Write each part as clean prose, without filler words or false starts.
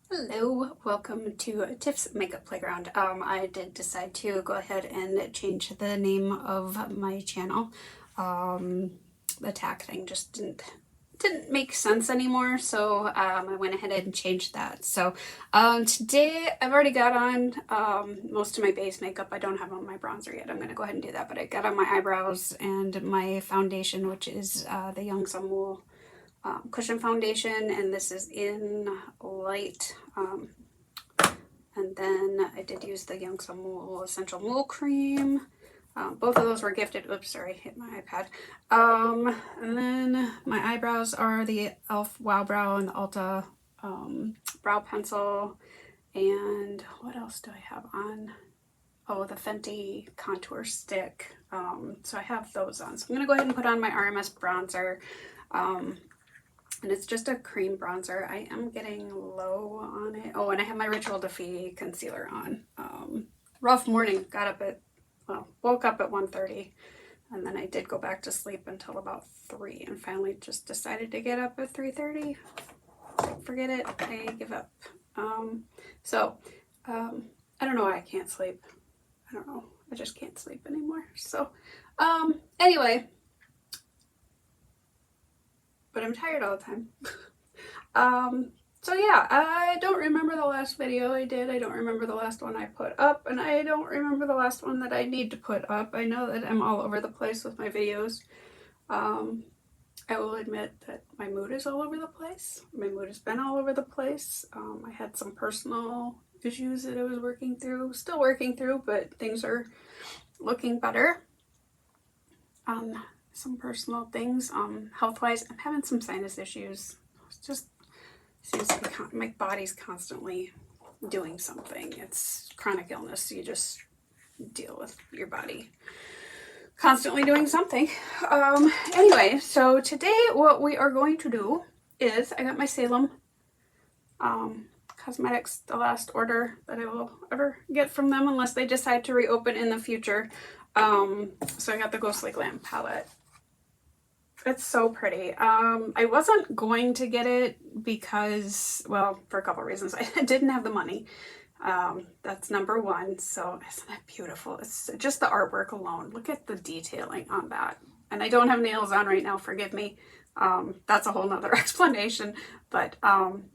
Hello, welcome to Tiff's Makeup Playground. I did decide to go ahead and change the name of my channel. The tag thing just didn't make sense anymore, so I went ahead and changed that. So today I've already got on most of my base makeup. I don't have on my bronzer yet. I'm gonna go ahead and do that, but I got on my eyebrows and my foundation, which is the Young Sun Cushion Foundation, and this is in light. And then I did use the Young Sun Essential Mole Cream. Both of those were gifted. Oops, sorry, hit my iPad. And then my eyebrows are the e.l.f. Wow Brow and the Ulta Brow Pencil. And what else do I have on? Oh, the Fenty Contour Stick. So I have those on. So I'm going to go ahead and put on my RMS bronzer. And it's just a cream bronzer. I am getting low on it. Oh, and I have my Ritual Defeat concealer on. Rough morning. Woke up at 1:30, and then I did go back to sleep until about 3, and finally just decided to get up at 3:30. Forget it. I give up. I don't know why I can't sleep. I don't know. I just can't sleep anymore. So, anyway. But I'm tired all the time. So yeah, I don't remember the last video I did. I don't remember the last one I put up, and I don't remember the last one that I need to put up. I know that I'm all over the place with my videos. I will admit that my mood is all over the place. My mood has been all over the place. I had some personal issues that I was still working through, but things are looking better. Some personal things, health-wise. I'm having some sinus issues. It just seems to be my body's constantly doing something. It's chronic illness. You just deal with your body constantly doing something. Anyway, so today what we are going to do is I got my Salem Cosmetics, the last order that I will ever get from them unless they decide to reopen in the future. So I got the Ghostly Glam palette. It's so pretty. I wasn't going to get it because, well, for a couple of reasons. I didn't have the money. That's number one. So isn't that beautiful? It's just the artwork alone. Look at the detailing on that. And I don't have nails on right now, forgive me. That's a whole nother explanation. But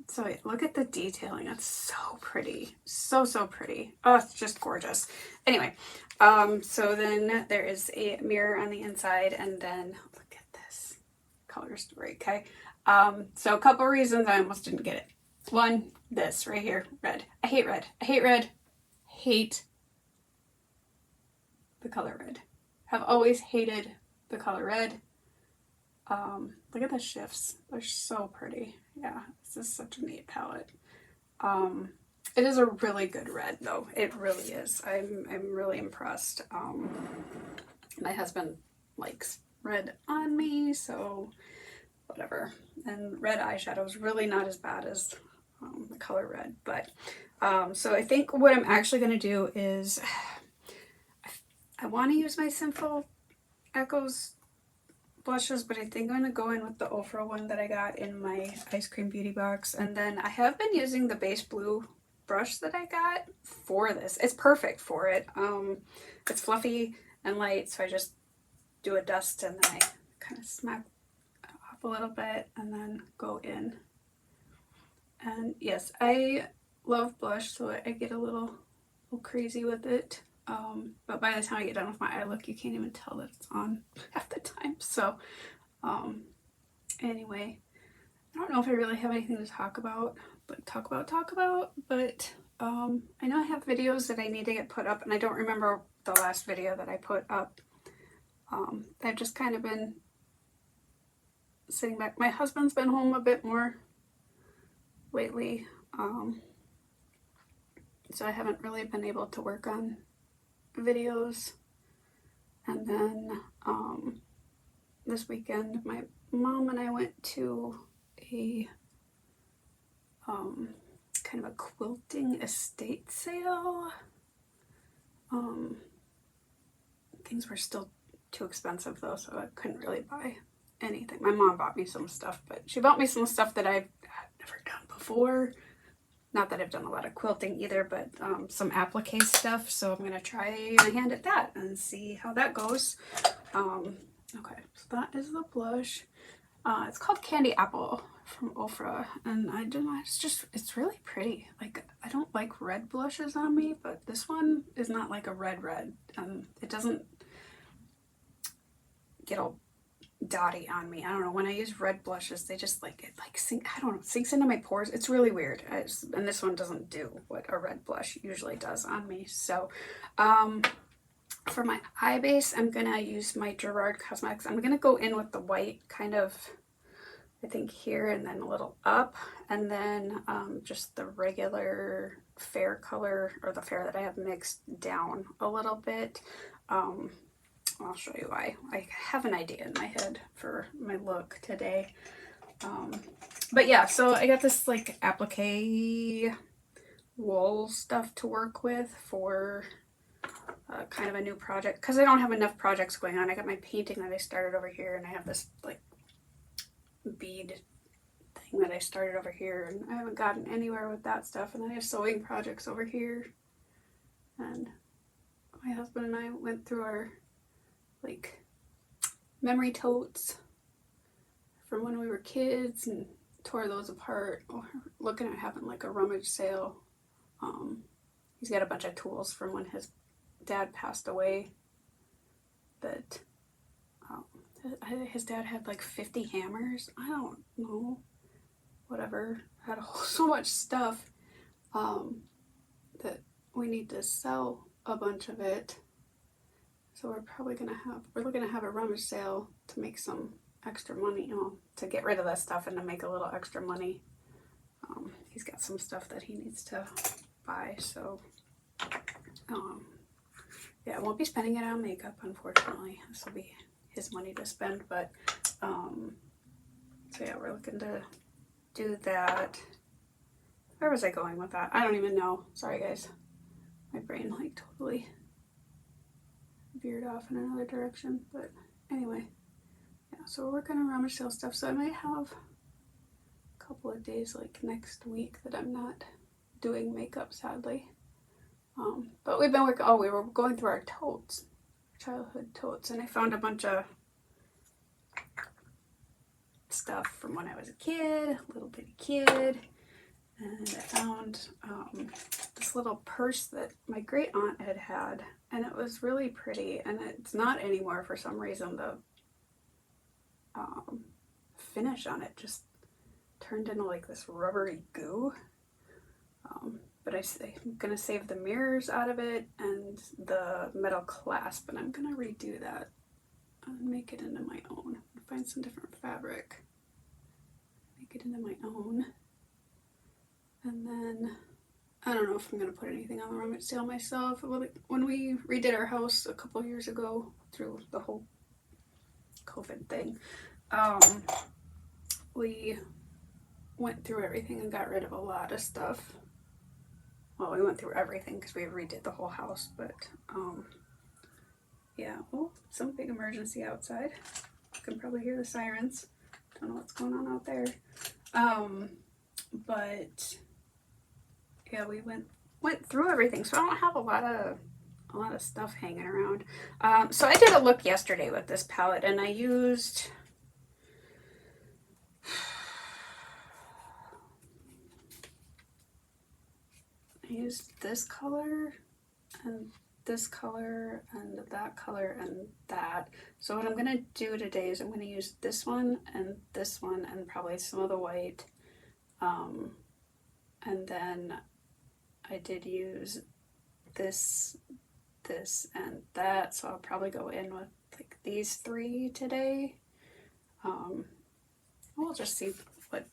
so look at the detailing. It's so pretty. So pretty. Oh, it's just gorgeous. Anyway, so then there is a mirror on the inside, and then look at this color story. Okay. So a couple reasons I almost didn't get it. One, this right here, red. I hate red. I hate red. Hate the color red. Have always hated the color red. Look at the shifts. They're so pretty. Yeah, this is such a neat palette. It is a really good red though. It really is. I'm really impressed. My husband likes red on me, so whatever. And red eyeshadow is really not as bad as the color red. But so I think what I'm actually going to do is I want to use my Sinful Echoes blushes, but I think I'm going to go in with the Ofra one that I got in my Ice Cream Beauty box. And then I have been using the base blue brush that I got for this. It's perfect for it. It's fluffy and light, so I just do a dust and then I kind of smack off a little bit and then go in. And yes, I love blush, so I get a little crazy with it. But by the time I get done with my eye look, you can't even tell that it's on half the time. So anyway, I don't know if I really have anything to talk about, but I know I have videos that I need to get put up, and I don't remember the last video that I put up. I've just kind of been sitting back. My husband's been home a bit more lately, so I haven't really been able to work on videos. And then this weekend my mom and I went to a kind of a quilting estate sale. Things were still too expensive though, so I couldn't really buy anything. My mom bought me some stuff, but she bought me some stuff that I've never done before. Not that I've done a lot of quilting either, but some applique stuff. So I'm going to try my hand at that and see how that goes. Okay, so that is the blush. It's called Candy Apple from Ofra, and I don't know, it's really pretty. Like, I don't like red blushes on me, but this one is not like a red. It doesn't get all dotty on me. I don't know, when I use red blushes, they just like, it like I don't know, sinks into my pores. It's really weird. And this one doesn't do what a red blush usually does on me. So, for my eye base, I'm gonna use my Salem Cosmetics. I'm gonna go in with the white kind of, I think here, and then a little up, and then just the regular fair color, or the fair that I have mixed down a little bit. I'll show you why. I have an idea in my head for my look today. But yeah, so I got this like applique wool stuff to work with for kind of a new project, because I don't have enough projects going on. I got my painting that I started over here, and I have this like bead thing that I started over here, and I haven't gotten anywhere with that stuff. And then I have sewing projects over here, and my husband and I went through our like memory totes from when we were kids and tore those apart. We're looking at having like a rummage sale. He's got a bunch of tools from when his dad passed away that his dad had like 50 hammers. I don't know, whatever, had so much stuff that we need to sell a bunch of it. So we're looking to have a rummage sale to make some extra money, to get rid of that stuff and to make a little extra money. He's got some stuff that he needs to buy, so yeah, I won't be spending it on makeup, unfortunately. This will be his money to spend, but so yeah, we're looking to do that. Where was I going with that? I don't even know. Sorry guys, my brain like totally veered off in another direction. But anyway, yeah, so we're working on rummage sale stuff, so I might have a couple of days like next week that I'm not doing makeup, sadly. But we've been working, we were going through our totes, childhood totes, and I found a bunch of stuff from when I was a kid, a little bitty kid, and I found this little purse that my great aunt had, and it was really pretty, and it's not anymore for some reason. The finish on it just turned into like this rubbery goo. But I'm gonna save the mirrors out of it and the metal clasp, and I'm gonna redo that and make it into my own. Find some different fabric, make it into my own, and then I don't know if I'm gonna put anything on the rummage sale myself. When we redid our house a couple years ago through the whole COVID thing, we went through everything and got rid of a lot of stuff. Well, we went through everything because we redid the whole house, but yeah. Oh, some big emergency outside. You can probably hear the sirens. Don't know what's going on out there. But yeah, we went through everything, so I don't have a lot of stuff hanging around. So I did a look yesterday with this palette, and I used this color and this color and that color and that. So what I'm gonna do today is I'm gonna use this one and probably some of the white, and then I did use this and that, so I'll probably go in with like these three today. We'll just see what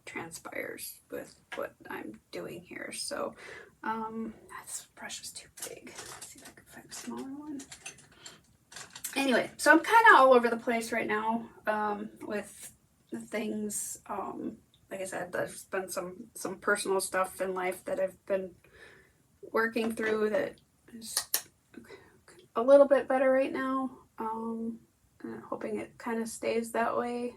transpires with what I'm doing here. So this brush is too big. Let's see if I can find a smaller one. Anyway, so I'm kind of all over the place right now with the things. Like I said, there's been some personal stuff in life that I've been working through that is a little bit better right now. And I'm hoping it kind of stays that way.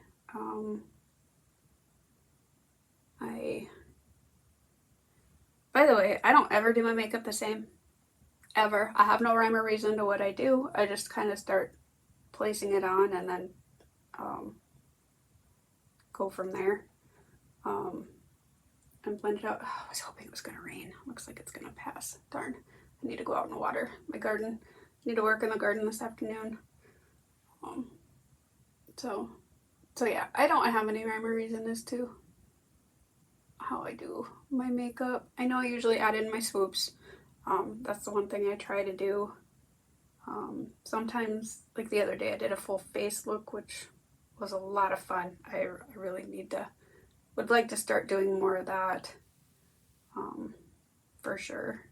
I By the way, I don't ever do my makeup the same. Ever. I have no rhyme or reason to what I do. I just kind of start placing it on and then go from there. And blend it out. Oh, I was hoping it was going to rain. Looks like it's going to pass. Darn. I need to go out and water my garden. I need to work in the garden this afternoon. So yeah, I don't have any rhyme or reason as to how I do my makeup. I know I usually add in my swoops. That's the one thing I try to do. Sometimes, like the other day, I did a full face look, which was a lot of fun. I really would like to start doing more of that, for sure,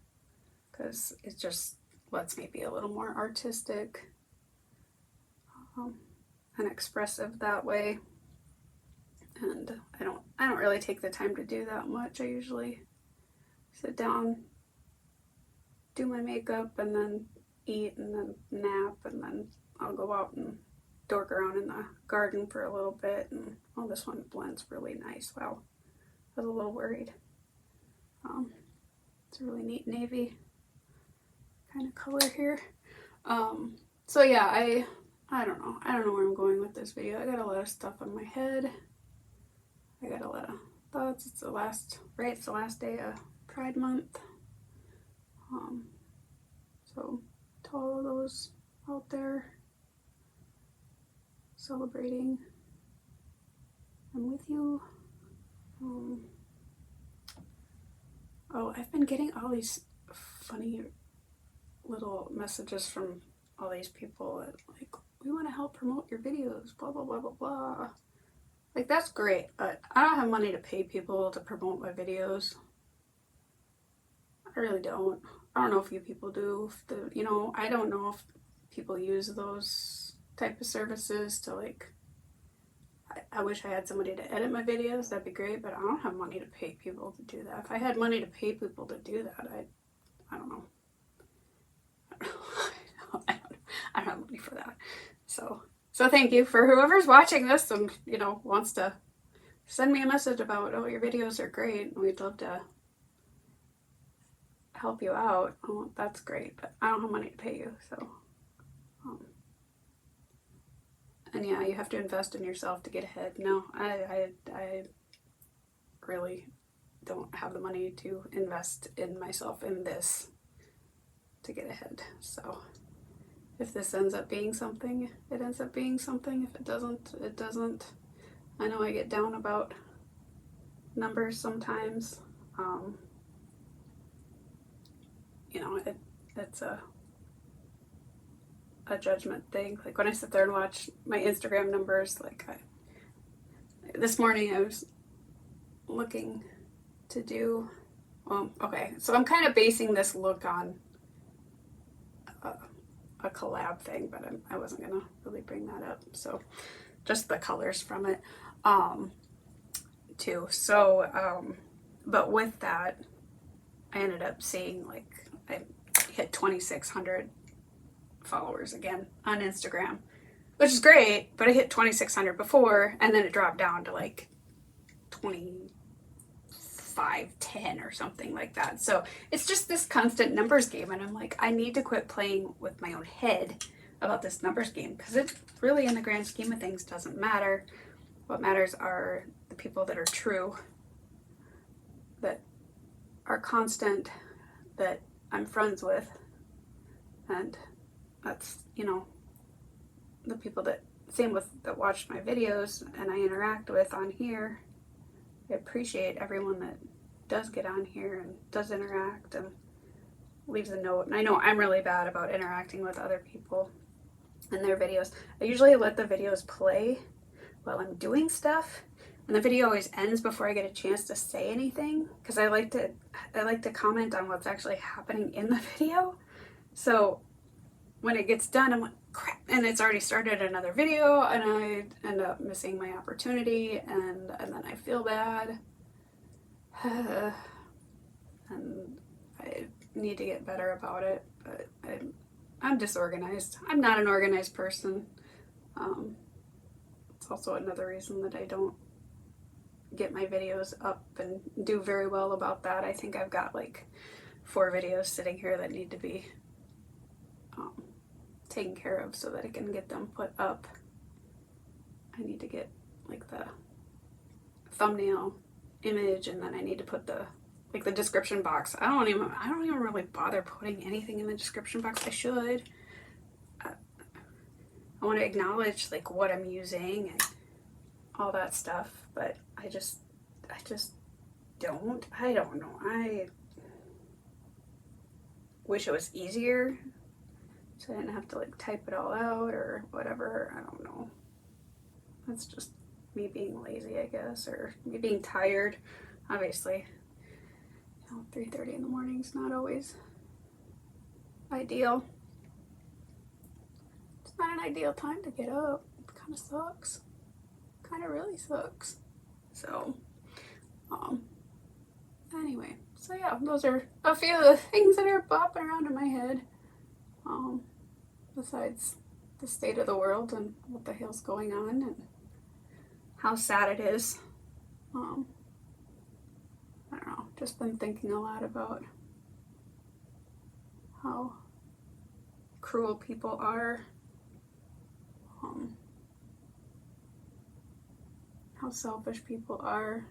because it just lets me be a little more artistic and expressive that way. And I don't really take the time to do that much. I usually sit down, do my makeup, and then eat, and then nap, and then I'll go out and dork around in the garden for a little bit. And oh, this one blends really nice. Wow, I was a little worried. It's a really neat navy kind of color here. So yeah, I don't know where I'm going with this video. I got a lot of stuff on my head. I got a lot of thoughts. It's the last day of Pride Month. So to all of those out there celebrating, I'm with you. Oh, I've been getting all these funny little messages from all these people that, like, we want to help promote your videos, blah, blah, blah, blah, blah. Like, that's great, but I don't have money to pay people to promote my videos. I really don't. I don't know if you people do. I don't know if people use those type of services to, like, I wish I had somebody to edit my videos. That'd be great, but I don't have money to pay people to do that. If I had money to pay people to do that, I don't know. I don't have money for that. So thank you for whoever's watching this and, wants to send me a message about, oh, your videos are great. We'd love to help you out. Oh, that's great, but I don't have money to pay you. So, and yeah, you have to invest in yourself to get ahead. No, I really don't have the money to invest in myself in this to get ahead. So if this ends up being something, it ends up being something. If it doesn't, it doesn't. I know I get down about numbers sometimes. It's a judgment thing. Like when I sit there and watch my Instagram numbers, like this morning I was looking to do, okay, so I'm kind of basing this look on a collab thing, but I wasn't gonna really bring that up. So just the colors from it, too. So, but with that, I ended up seeing, like, I hit 2,600 followers again on Instagram, which is great, but I hit 2,600 before, and then it dropped down to like 2,510 or something like that. So it's just this constant numbers game, and I'm like, I need to quit playing with my own head about this numbers game, because it really, in the grand scheme of things, doesn't matter. What matters are the people that are true, that are constant, that I'm friends with, and that's, the people that watch my videos and I interact with on here. I appreciate everyone that does get on here and does interact and leaves a note. And I know I'm really bad about interacting with other people and their videos. I usually let the videos play while I'm doing stuff, and the video always ends before I get a chance to say anything, because I like to comment on what's actually happening in the video. So when it gets done, I'm like, crap, and it's already started another video, and I end up missing my opportunity, and then I feel bad. And I need to get better about it, but I'm disorganized. I'm not an organized person. It's also another reason that I don't get my videos up and do very well about that. I think I've got like 4 videos sitting here that need to be taken care of so that I can get them put up. I need to get like the thumbnail image, and then I need to put the like the description box. I don't even really bother putting anything in the description box. I should. I want to acknowledge like what I'm using and all that stuff, but I just don't. I don't know. I wish it was easier so I didn't have to like type it all out or whatever. I don't know. That's just me being lazy, I guess, or me being tired. Obviously, 3:30 in the morning is not always ideal. It's not an ideal time to get up. It kind of sucks. Kind of really sucks. So, anyway, so yeah, those are a few of the things that are popping around in my head. Besides the state of the world and what the hell's going on and how sad it is. I don't know, just been thinking a lot about how cruel people are, how selfish people are,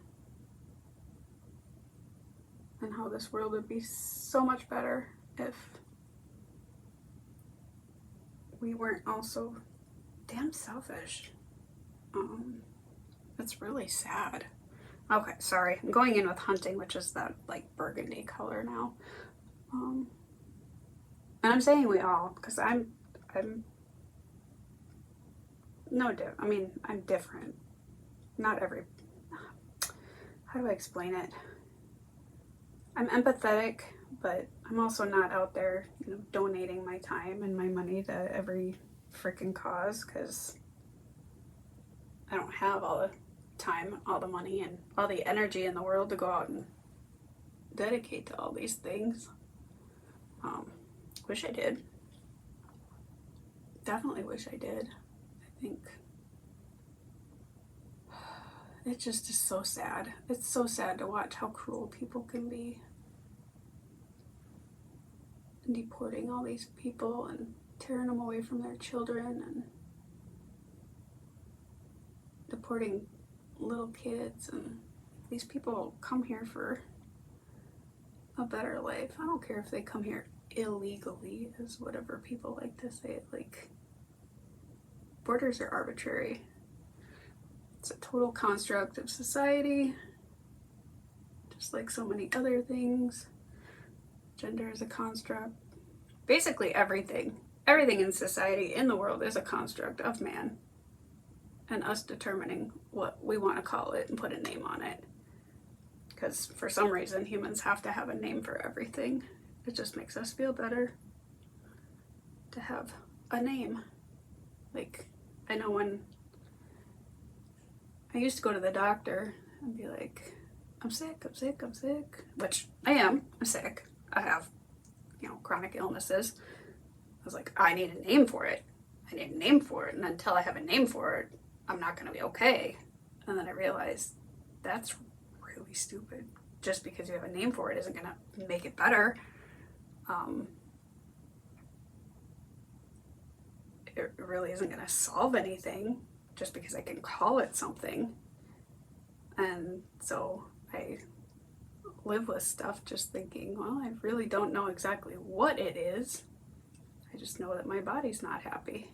and how this world would be so much better if we weren't all so damn selfish. It's really sad. Okay, sorry. I'm going in with hunting, which is that like burgundy color now. And I'm saying we all, because I'm I'm different. Not every, how do I explain it? I'm empathetic, but I'm also not out there, donating my time and my money to every freaking cause, because I don't have all the time, all the money, and all the energy in the world to go out and dedicate to all these things. Wish I did. Definitely wish I did. I think it just is so sad. It's so sad to watch how cruel people can be. And deporting all these people and tearing them away from their children and deporting little kids, and these people come here for a better life. I don't care if they come here illegally, is whatever people like to say it. Like, borders are arbitrary. It's a total construct of society, just like so many other things. Gender is a construct. Basically everything in society, in the world, is a construct of man and us determining what we want to call it and put a name on it. Because for some reason humans have to have a name for everything. It just makes us feel better to have a name. Like, I know when I used to go to the doctor and be like, I'm sick, which I am. I'm sick. I have, chronic illnesses. I was like, I need a name for it. And until I have a name for it, I'm not going to be okay. And then I realized that's really stupid. Just because you have a name for it isn't going to make it better. It really isn't going to solve anything just because I can call it something. And so I live with stuff just thinking, well, I really don't know exactly what it is. I just know that my body's not happy.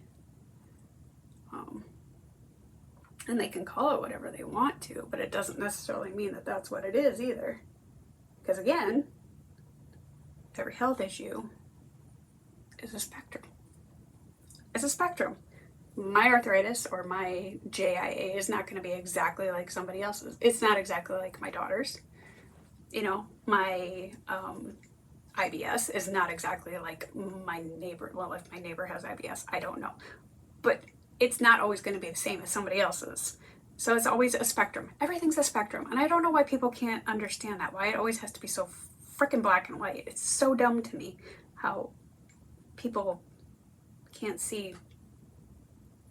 And they can call it whatever they want to, but it doesn't necessarily mean that that's what it is either. Because again, every health issue is a spectrum. It's a spectrum. My arthritis or my JIA is not going to be exactly like somebody else's. It's not exactly like my daughter's. My IBS is not exactly like my neighbor. Well, if my neighbor has IBS, I don't know. But it's not always going to be the same as somebody else's. So it's always a spectrum. Everything's a spectrum. And I don't know why people can't understand that. Why it always has to be so freaking black and white. It's so dumb to me how people can't see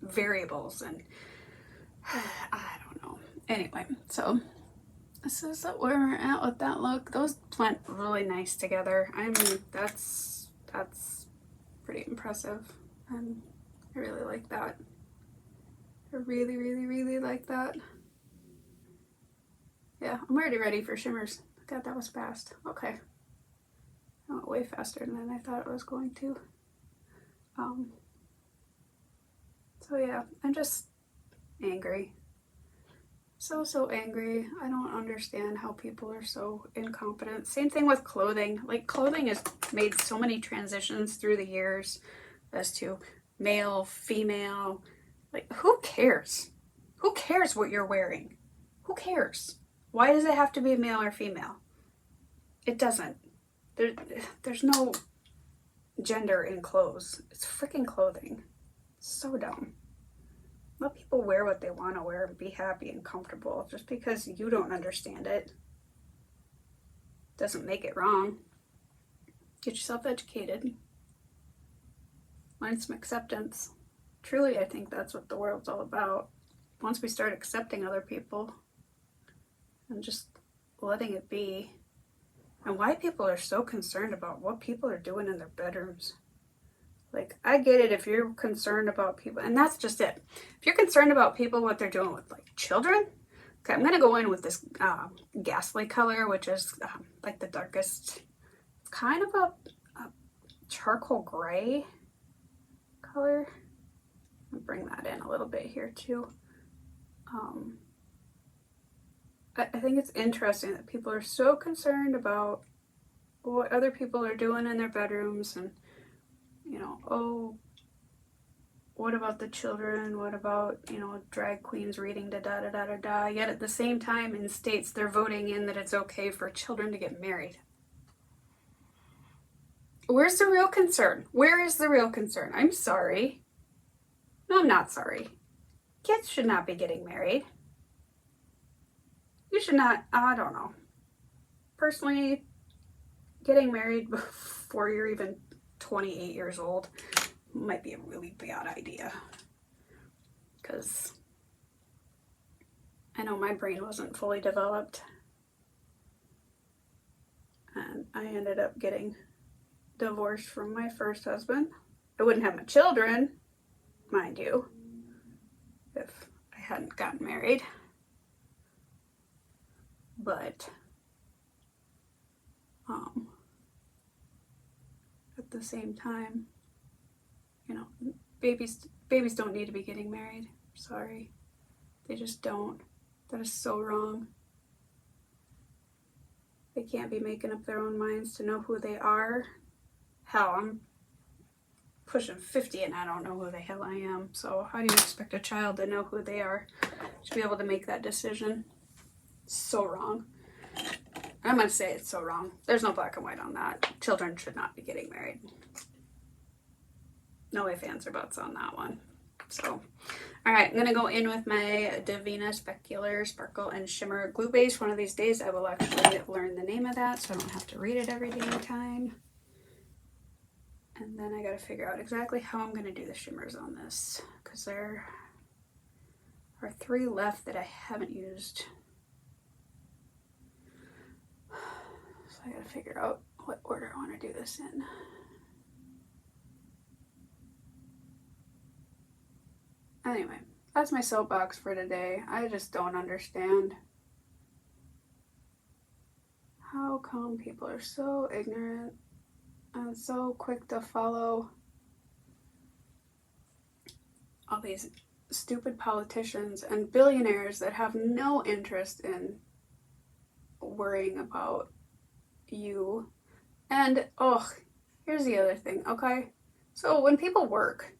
variables, and I don't know. Anyway, so this is where we're at with that look. Those blend really nice together. I mean, that's pretty impressive. I really like that. I really, really, really like that. Yeah, I'm already ready for shimmers. God, that was fast. Okay. I went way faster than I thought it was going to. So yeah, I'm just angry. So angry. I don't understand how people are so incompetent. Same thing with clothing. Like, clothing has made so many transitions through the years as to male, female. Like, who cares? Who cares what you're wearing? Who cares? Why does it have to be male or female? It doesn't. There's no gender in clothes. It's freaking clothing. It's so dumb. Let people wear what they want to wear and be happy and comfortable. Just because you don't understand it doesn't make it wrong. Get yourself educated. Find some acceptance. Truly, I think that's what the world's all about. Once we start accepting other people and just letting it be. And why people are so concerned about what people are doing in their bedrooms. Like, I get it if you're concerned about people, and that's just it. If you're concerned about people, what they're doing with, like, children, okay, I'm going to go in with this ghastly color, which is like the darkest, kind of a charcoal gray color. I'll bring that in a little bit here too. I think it's interesting that people are so concerned about what other people are doing in their bedrooms, and, you know, oh, what about the children? What about, you know, drag queens reading da da da da da da? Yet at the same time, in states, they're voting in that it's okay for children to get married. Where's the real concern? Where is the real concern? I'm sorry. No, I'm not sorry. Kids should not be getting married. You should not, I don't know. Personally, getting married before you're even 28 years old might be a really bad idea. Because I know my brain wasn't fully developed. And I ended up getting divorced from my first husband. I wouldn't have my children, mind you, if I hadn't gotten married. But at the same time, you know, babies don't need to be getting married. Sorry. They just don't. That is so wrong. They can't be making up their own minds to know who they are. Hell, I'm pushing 50 and I don't know who the hell I am. So how do you expect a child to know who they are? To be able to make that decision? So wrong. I'm going to say it's so wrong. There's no black and white on that. Children should not be getting married. No ifs, ands, or buts on that one. So, all right, I'm going to go in with my Divina Specular Sparkle and Shimmer Glue Base. One of these days I will actually learn the name of that so I don't have to read it every damn time. And then I got to figure out exactly how I'm going to do the shimmers on this, because there are 3 left that I haven't used. So I got to figure out what order I want to do this in. Anyway, that's my soapbox for today. I just don't understand how come people are so ignorant and so quick to follow all these stupid politicians and billionaires that have no interest in worrying about you. And, oh, here's the other thing, okay? So when people work,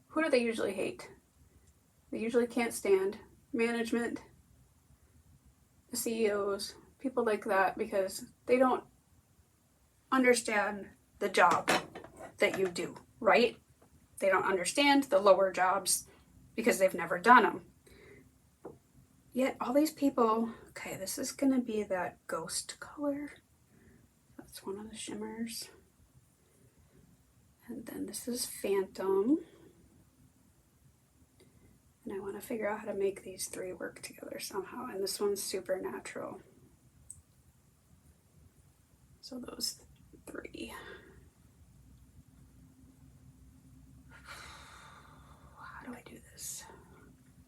who do they usually hate? They usually can't stand management, the CEOs, people like that, because they don't understand the job that you do, right? They don't understand the lower jobs because they've never done them. Yet all these people, okay, this is going to be that ghost color. That's one of the shimmers. And then this is Phantom. And I want to figure out how to make these three work together somehow. And this one's supernatural. So those three. How do I do this?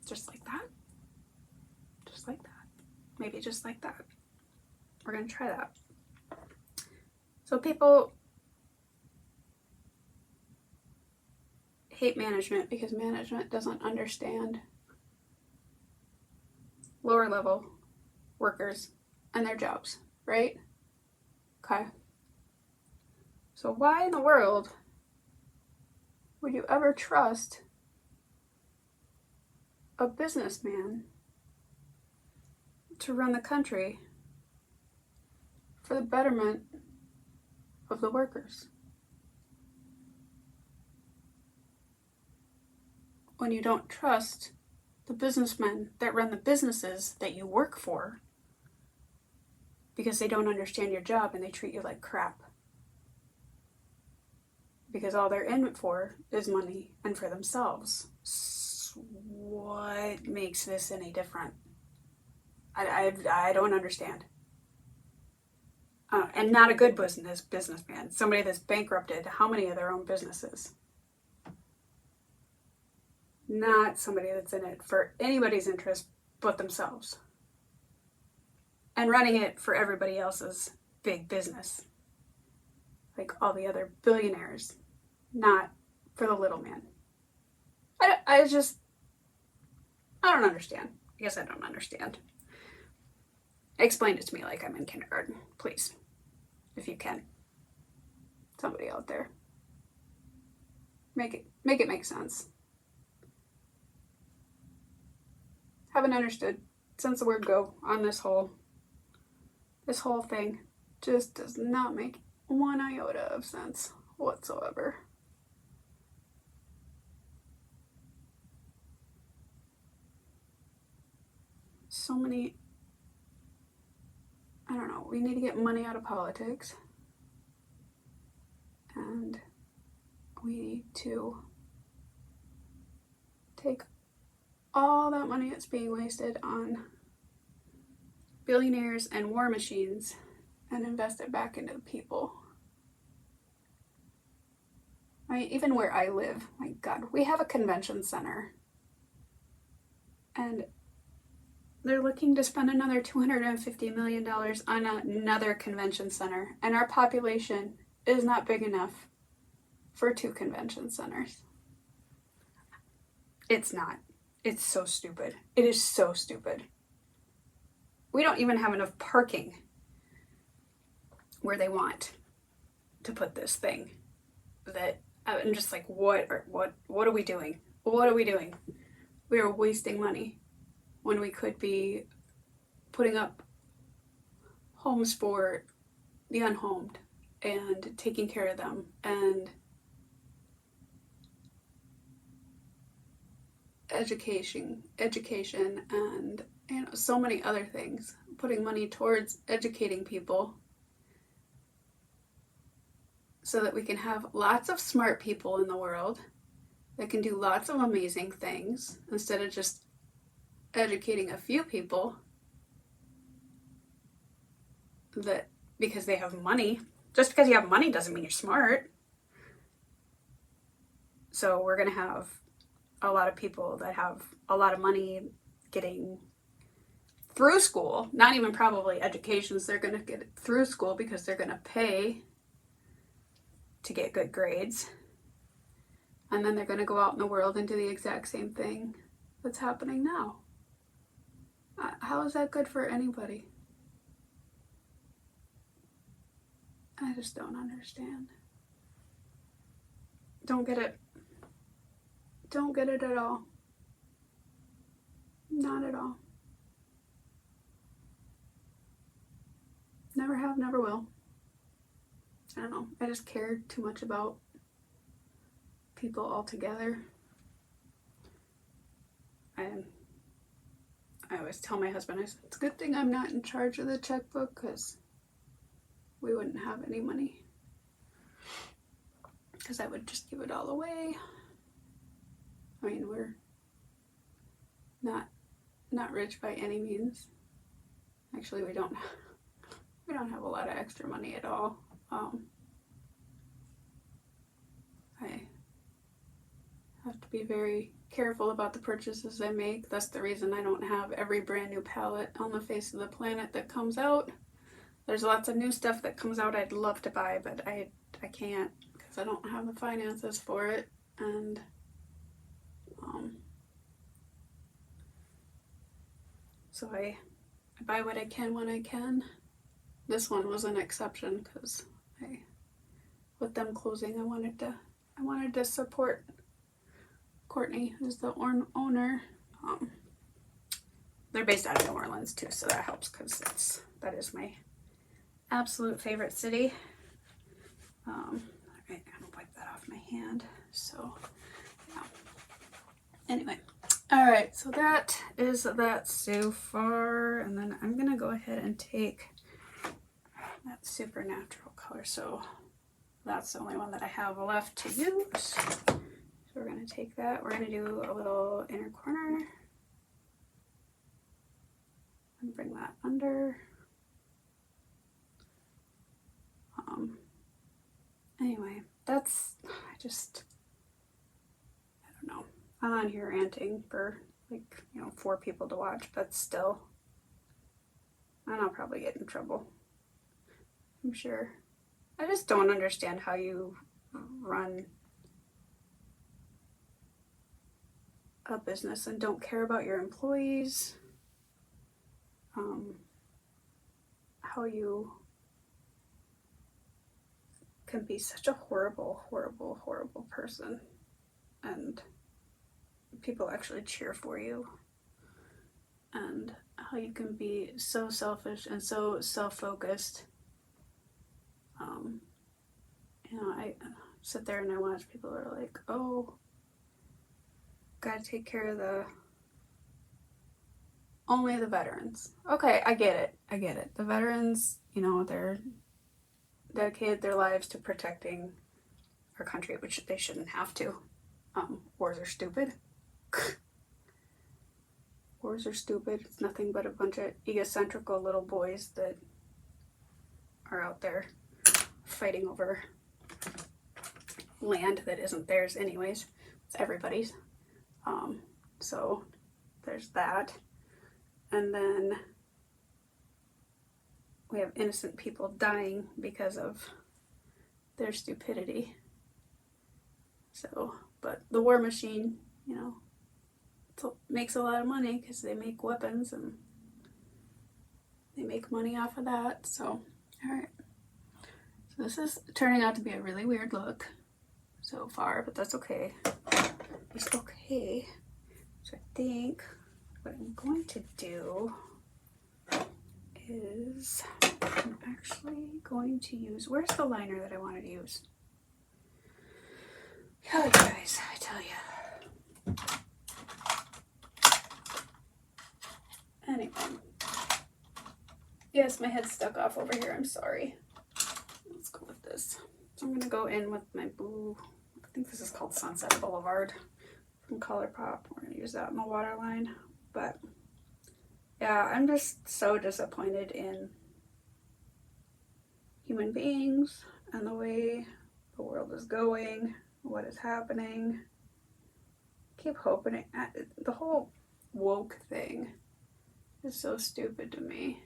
Just like that? Just like that? Maybe just like that. We're going to try that. So people hate management because management doesn't understand lower level workers and their jobs, right? Okay. So why in the world would you ever trust a businessman to run the country for the betterment of the workers? When you don't trust the businessmen that run the businesses that you work for because they don't understand your job and they treat you like crap. Because all they're in it for is money and for themselves. What makes this any different? I don't understand. And not a good businessman. Somebody that's bankrupted how many of their own businesses? Not somebody that's in it for anybody's interest but themselves. And running it for everybody else's big business. Like all the other billionaires. Not for the little man. I don't understand. I guess I don't understand. Explain it to me like I'm in kindergarten, please. If you can. Somebody out there. Make it make sense. Haven't understood since the word go on this whole thing. Just does not make one iota of sense whatsoever. So many, I don't know, we need to get money out of politics. And we need to take all that money that's being wasted on billionaires and war machines and invest it back into the people. I mean, even where I live, my God, we have a convention center. And they're looking to spend another $250 million on another convention center. And our population is not big enough for 2 convention centers. It's not. It's so stupid. It is so stupid. We don't even have enough parking where they want to put this thing. That I'm just like, what are we doing? What are we doing? We are wasting money when we could be putting up homes for the unhomed and taking care of them and education and so many other things. Putting money towards educating people so that we can have lots of smart people in the world that can do lots of amazing things instead of just educating a few people that because they have money. Just because you have money doesn't mean you're smart. So we're going to have a lot of people that have a lot of money getting through school, not even probably educations. They're going to get it through school because they're going to pay to get good grades. And then they're going to go out in the world and do the exact same thing that's happening now. How is that good for anybody? I just don't understand. Don't get it. Don't get it at all. Not at all. Never have, never will. I don't know. I just care too much about people altogether. I always tell my husband, I said, it's a good thing I'm not in charge of the checkbook because we wouldn't have any money. Because I would just give it all away. I mean, not rich by any means. Actually, we don't have a lot of extra money at all. I have to be very careful about the purchases I make. That's the reason I don't have every brand new palette on the face of the planet that comes out. There's lots of new stuff that comes out I'd love to buy, but I can't because I don't have the finances for it. And so I buy what I can when I can. This one was an exception because with them closing, I wanted to support Courtney, who's the owner. They're based out of New Orleans too, so that helps because that is my absolute favorite city. Alright, I'm gonna wipe that off my hand. So, yeah. Anyway, alright, so that is that so far, and then I'm gonna go ahead and take that Supernatural color. So that's the only one that I have left to use. So we're gonna take that. We're gonna do a little inner corner and bring that under. Anyway, I don't know. I'm on here ranting for 4 people to watch, but still, and I'll probably get in trouble, I'm sure. I just don't understand how you run a business and don't care about your employees. How you can be such a horrible, horrible, horrible person and people actually cheer for you, and how you can be so selfish and so self-focused. I sit there and I watch people that are like, oh, gotta take care of only the veterans. Okay, I get it. The veterans, they're dedicated their lives to protecting our country, which they shouldn't have to. Wars are stupid. Wars are stupid. It's nothing but a bunch of egocentrical little boys that are out there fighting over land that isn't theirs anyways. It's everybody's. So there's that. And then we have innocent people dying because of their stupidity. So, but the war machine, makes a lot of money because they make weapons and they make money off of that. So, alright. So this is turning out to be a really weird look so far, but that's okay. It's okay. So I think what I'm going to do is I'm actually going to use, where's the liner that I wanted to use? Oh, you guys, I tell you. Anyway. Yes, my head's stuck off over here. I'm sorry. Let's go with this. So I'm going to go in with my blue, I think this is called Sunset Boulevard from ColourPop. We're going to use that in the waterline. But yeah, I'm just so disappointed in human beings and the way the world is going, what is happening. Keep hoping the whole woke thing is so stupid to me.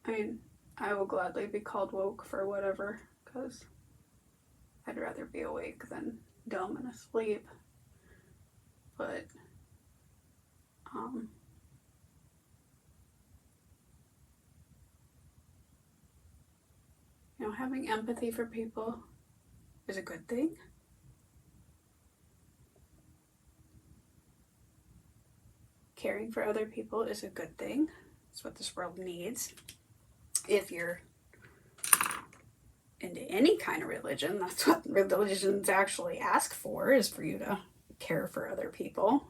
I mean, I will gladly be called woke for whatever, because I'd rather be awake than dumb and asleep. But having empathy for people is a good thing. Caring for other people is a good thing. It's what this world needs. If you're into any kind of religion, that's what religions actually ask for, is for you to care for other people.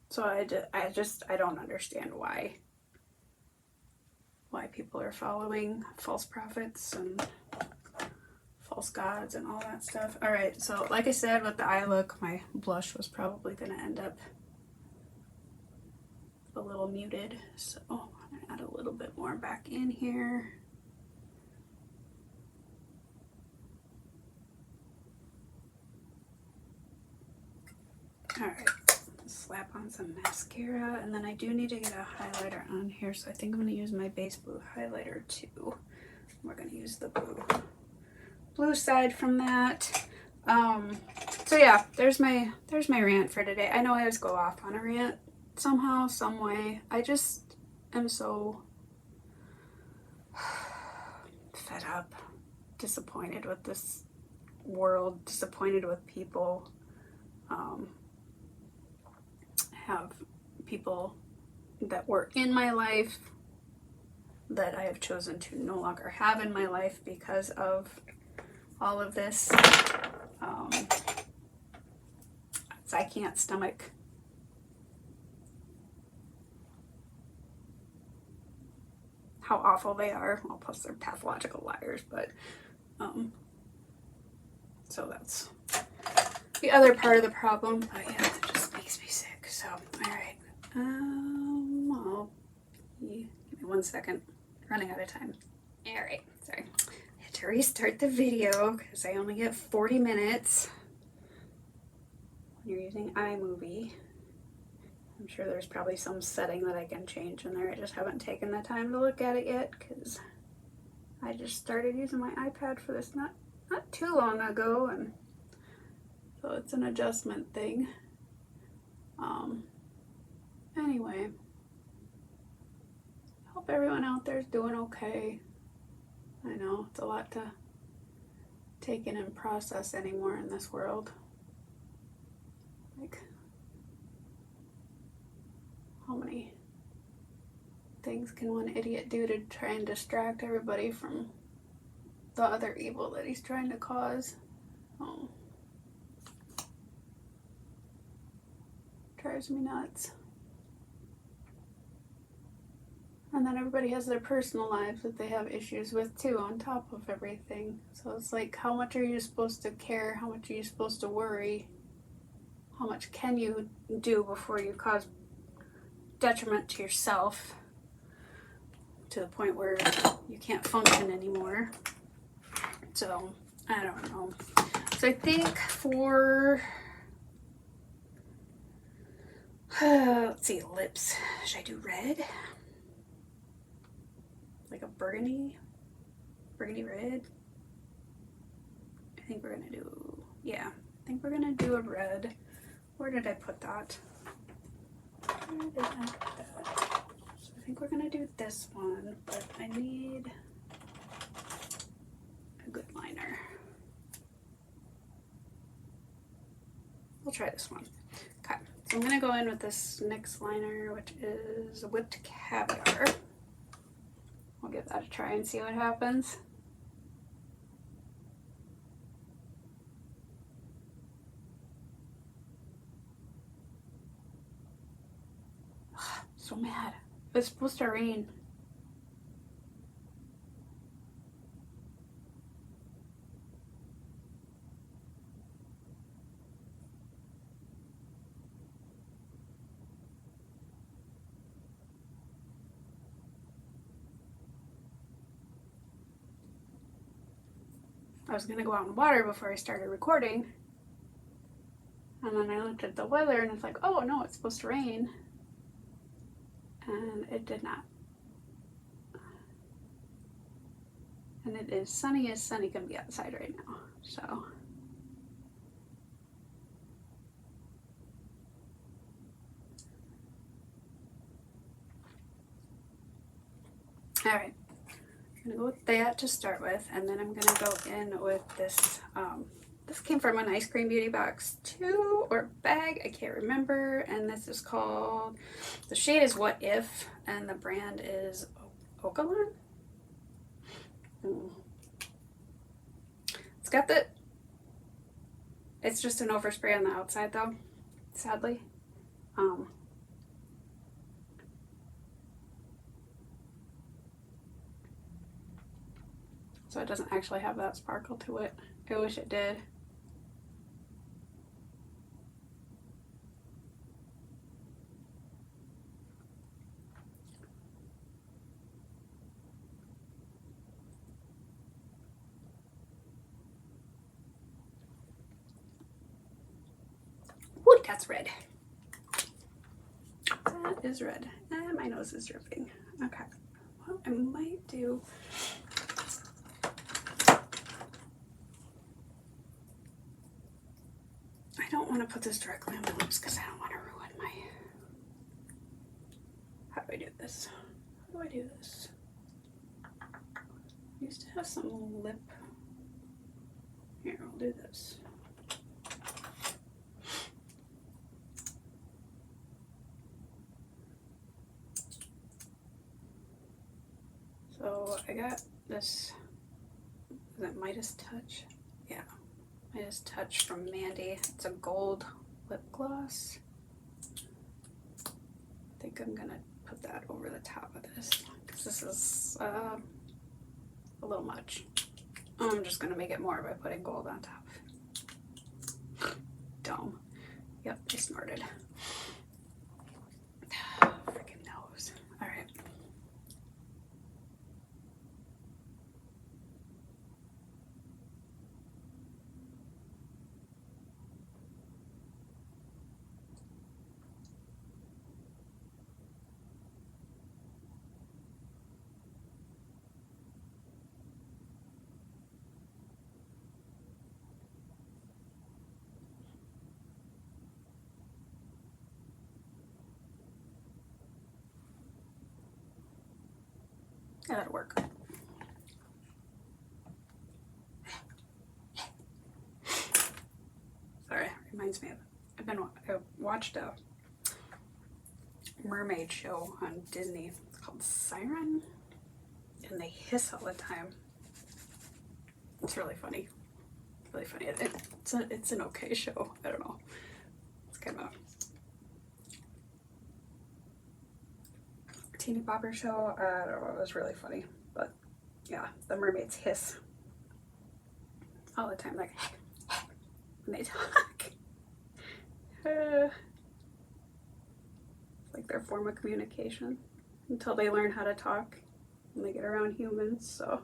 So I don't understand why people are following false prophets and false gods and all that stuff. Alright, so like I said with the eye look, my blush was probably going to end up a little muted. So I'm going to add a little bit more back in here. Alright, slap on some mascara, and then I do need to get a highlighter on here, so I think I'm going to use my base blue highlighter too. We're going to use the blue side from that. So yeah, there's my rant for today. I know I always go off on a rant somehow, some way. I just am so fed up, disappointed with this world, disappointed with people. Have people that were in my life that I have chosen to no longer have in my life because of all of this. So I can't stomach how awful they are. Well, plus they're pathological liars, but so that's the other part of the problem. But yeah, it just makes me sick. So, alright. Well, give me 1 second. Running out of time. Alright, sorry. I had to restart the video because I only get 40 minutes when you're using iMovie. I'm sure there's probably some setting that I can change in there. I just haven't taken the time to look at it yet because I just started using my iPad for this not too long ago, and so it's an adjustment thing. Anyway, hope everyone out there is doing okay. I know it's a lot to take in and process anymore in this world. Like, how many things can one idiot do to try and distract everybody from the other evil that he's trying to cause? Drives me nuts. And then everybody has their personal lives that they have issues with too, on top of everything. So it's like, how much are you supposed to care? How much are you supposed to worry? How much can you do before you cause detriment to yourself to the point where you can't function anymore? So, I don't know. So I think for, let's see, lips. Should I do red? Like a burgundy red. I think we're gonna do, yeah, I think we're gonna do a red. Where did I put that? Where did I put that? So I think we're gonna do this one, but I need a good liner. We'll try this one. Okay, so I'm gonna go in with this NYX liner, which is Whipped Caviar. We'll give that a try and see what happens. So mad. It's supposed to rain. I was gonna go out in the water before I started recording, and then I looked at the weather and it's like, oh no, it's supposed to rain, and it did not. And it is sunny as sunny can be outside right now, so. All right. I'm gonna go with that to start with, and then I'm gonna go in with this. This came from an Ice Cream Beauty box too, or bag, I can't remember. And this is called, the shade is What If, and the brand is Okalon. It's got the, it's just an overspray on the outside though, sadly. so it doesn't actually have that sparkle to it. I wish it did. Ooh, that's red. That is red. And my nose is dripping. Okay. Well, I might do... I don't want to put this directly on my lips because I don't want to ruin my... How do I do this? How do I do this? I used to have some lip... Here, I'll do this. So I got this, is it Midas Touch? Yeah, Midas Touch from Mandy. It's a gold lip gloss. I think I'm gonna put that over the top of this because this is a little much. I'm just gonna make it more by putting gold on top. Dumb. Yep, I snorted. Freaking nose. All right. Yeah, that'll work. Sorry, reminds me of, I watched a mermaid show on Disney called Siren, and they hiss all the time. It's really funny. Really funny. It's an okay show. I don't know. It's kind of a teeny bopper show. I don't know. It was really funny. But yeah, the mermaids hiss all the time, like when they talk. It's like their form of communication until they learn how to talk and they get around humans. So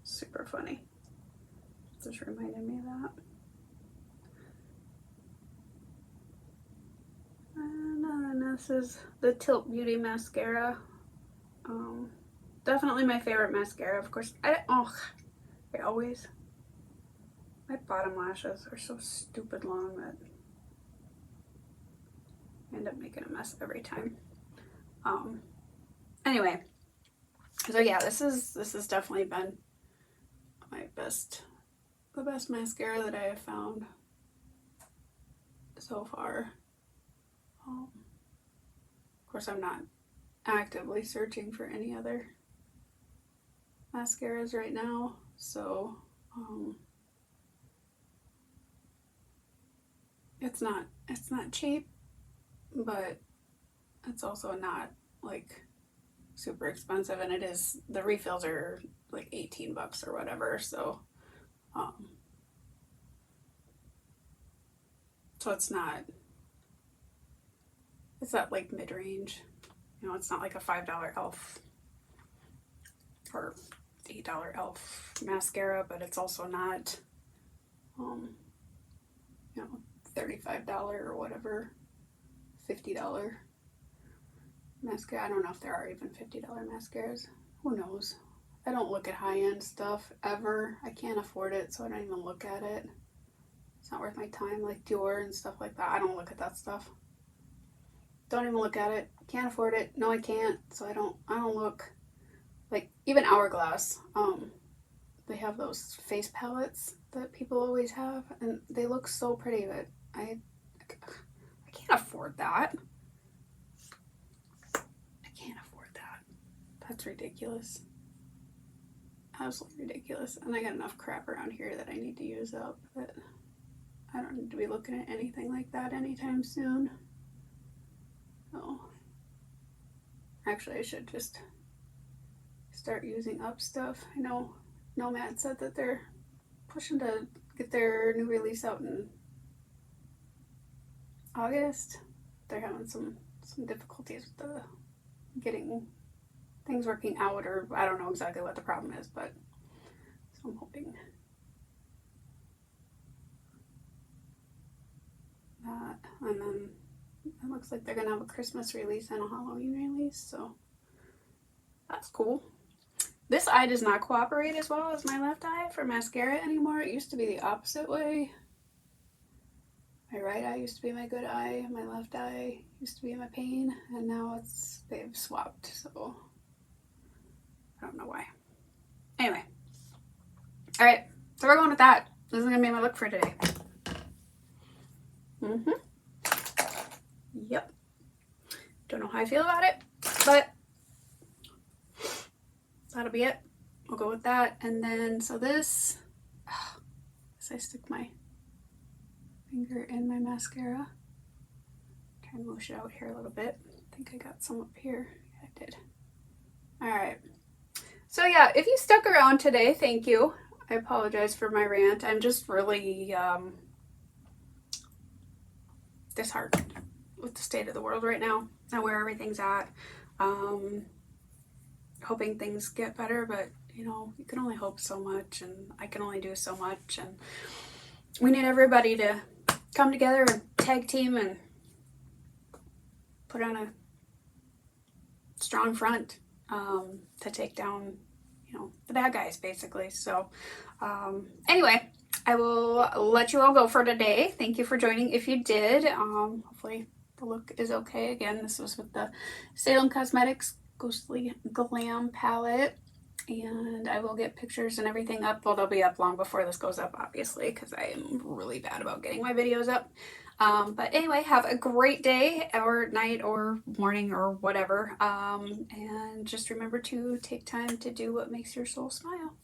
super funny. Just reminded me of that. And then this is the Tilt Beauty mascara. Definitely my favorite mascara. Of course, my bottom lashes are so stupid long that I end up making a mess every time. Anyway, so yeah, this has definitely been the best mascara that I have found so far. Of course, I'm not actively searching for any other mascaras right now, so it's not cheap, but it's also not like super expensive, and the refills are like 18 bucks or whatever, so so it's not like mid-range, it's not like a $5 elf or $8 elf mascara, but it's also not $35 or whatever, $50 mascara. I don't know if there are even $50 mascaras. Who knows? I don't look at high-end stuff ever. I can't afford it, so I don't even look at it. It's not worth my time, like Dior and stuff like that. I don't look at that stuff. Don't even look at it. Can't afford it. No, I can't. So I don't look. Like even Hourglass, they have those face palettes that people always have, and they look so pretty, but I can't afford that. I can't afford that. That's ridiculous. Absolutely ridiculous. And I got enough crap around here that I need to use up, but I don't need to be looking at anything like that anytime soon. Oh, actually I should just start using up stuff. I know Nomad said that they're pushing to get their new release out in August. They're having some difficulties with the getting things working out, or I don't know exactly what the problem is, but so I'm hoping that. And then it looks like they're gonna have a Christmas release and a Halloween release, so that's cool. This eye does not cooperate as well as my left eye for mascara anymore. It used to be the opposite way. My right eye used to be my good eye, my left eye used to be my pain, and now they've swapped, so I don't know why. Anyway. Alright, so we're going with that. This is going to be my look for today. Yep. Don't know how I feel about it, but that'll be it. We'll go with that. And then, so this, I stick my finger in my mascara. Try and mush it out here a little bit. I think I got some up here. Yeah, I did. Alright. So yeah, if you stuck around today, thank you. I apologize for my rant. I'm just really disheartened with the state of the world right now and where everything's at. Hoping things get better, but you know, you can only hope so much, and I can only do so much, and we need everybody to come together and tag team and put on a strong front to take down, you know, the bad guys, basically. So anyway, I will let you all go for today. Thank you for joining if you did. Hopefully the look is okay. Again, this was with the Salem Cosmetics Ghostly Glam palette, and I will get pictures and everything up. Well, they'll be up long before this goes up, obviously, because I am really bad about getting my videos up. But anyway, have a great day or night or morning or whatever. And just remember to take time to do what makes your soul smile.